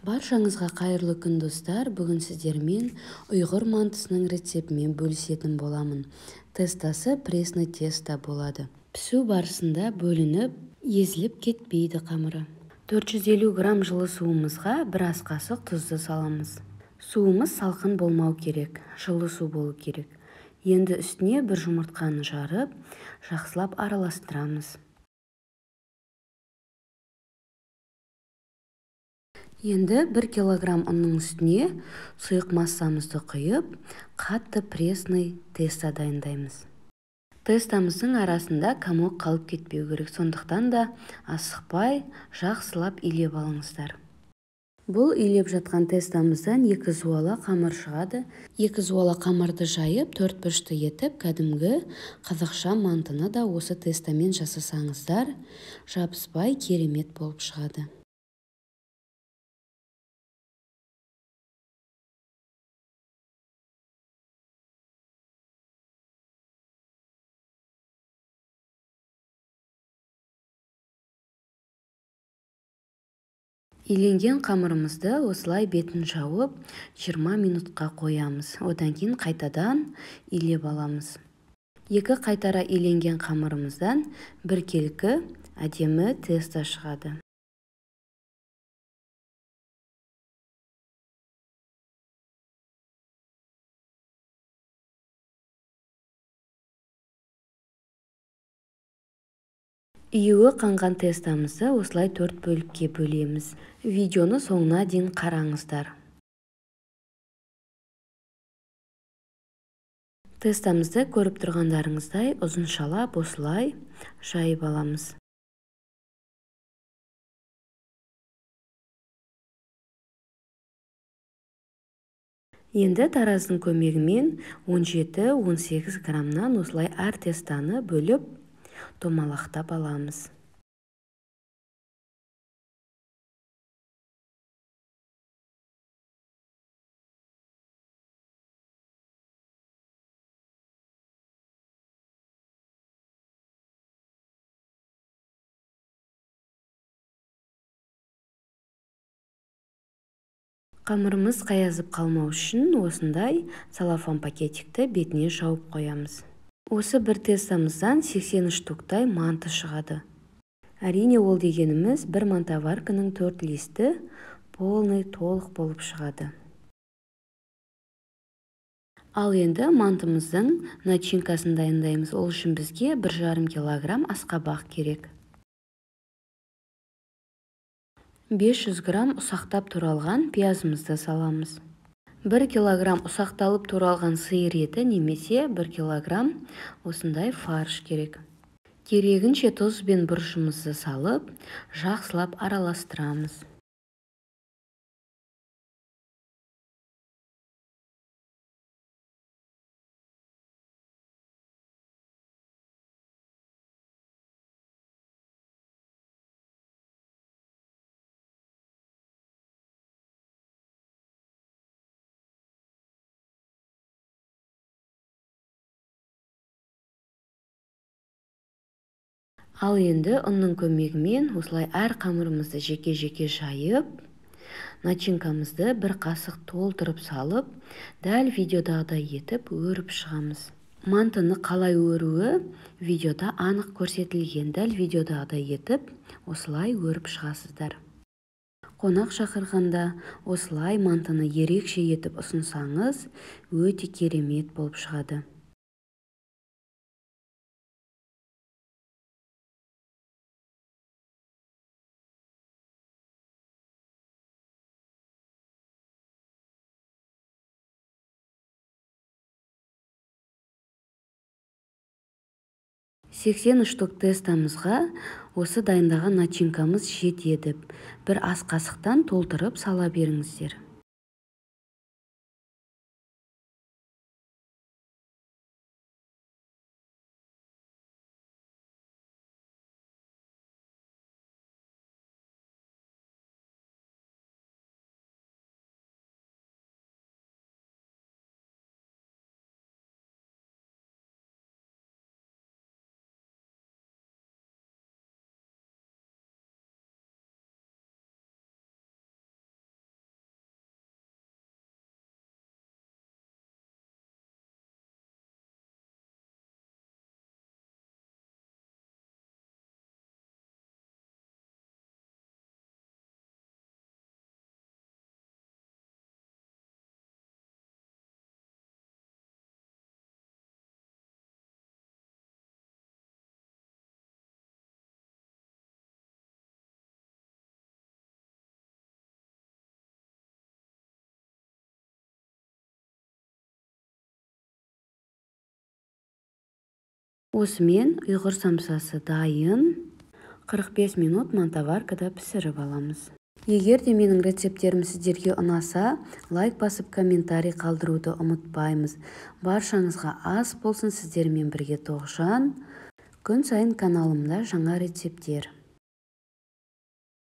Баршаңызға қайырлы күн достар. Бүгін сіздермен ұйғыр мантысының рецептімен бөлісетін боламын. Тестасы пресный тесто болады. Пісу барысында бөлініп, езіліп кетпейді қамыры. 450 грамм жылы суымызға бір ас қасық тұзды саламыз. Суымыз салқын болмау керек, жылы су болу керек. Енді үстіне бір жұмыртқаны жарып, жақсылап араластырамыз. Енді 1 килограмм ұнның үстіне сұйық массамызды құйып, қатты пресный тесто дайындаймыз. Тестомыздың арасында комок қалып кетпеу керек, сондықтан да асықпай жақсылап илеп алыңыздар. Бұл илеп жатқан тестомыздан 2 зуала қамыр шығады. 2 зуала қамырды жайып, 4 бұрышты етіп, кәдімгі қазақша мантыны да осы тестомен жасасаңыздар, жабыспай керемет болып шығады. Иленген қамырымызды осылай бетін жауып 20 минутқа қоямыз. Одан кейін қайтадан илеп аламыз. 2 қайтара иленген қамырымыздан бір келкі әдемі тесто шығады. Июі қанған тестомызды осылай 4 бөлікке бөлеміз. Видеоны соңына дейін қараңыздар. Тестомызды көріп тұрғандарыңыздай ұзыншалап осылай жайып аламыз. Енді тараздың көмегімен 17-18 граммнан осылай әр тестоны бөліп, домалақтап аламыз. Қамырымыз қаязып қалмау үшін осындай целлофан пакетикті бетіне жауып қоямыз. Осы бір тестомыздан 80 штуктай манты шығады. Әрине ол дегеніміз бір мантоварканың 4 листі полный толық болып шығады. Ал енді мантымыздың начинкасын дайындаймыз. Ол үшін бізге 1,5 килограмм асқабақ керек. 500 грамм ұсақтап туралған пиязымызды саламыз. 1 килограмм ұсақталып туралған сиыр еті немесе 1 килограмм осындай фарш керек. Керегінше тұз бен бұрышымызды салып, жақсылап араластырамыз. Ал енді ұнның көмегімен осылай әр қамырымызды жеке-жеке жайып, начинкамызды бір қасық толтырып салып, дәл видеодағыдай етіп өріп шығамыз. Мантыны қалай өруі видеода анық көрсетілген. Дәл видеодағыдай етіп осылай өріп шығасыздар. Қонақ шақырғанда осылай мантыны ерекше етіп ұсынсаңыз, өте керемет болып шығады. Сексен штук тестомызға осы дайындаған начинкамыз жетеді. Bir ас қасықтан толтырып сала беріңіздер. Осымен ұйғыр самсасы дайын. 45 минут мантаваркада пісіріп аламыз. Егер де менің рецептерім сіздерге ұнаса, лайк басып комментарий қалдыруды ұмытпаймыз. Баршаңызға ас болсын, сіздермен бірге Тоғжан. Күн сайын каналымда жаңа рецептер.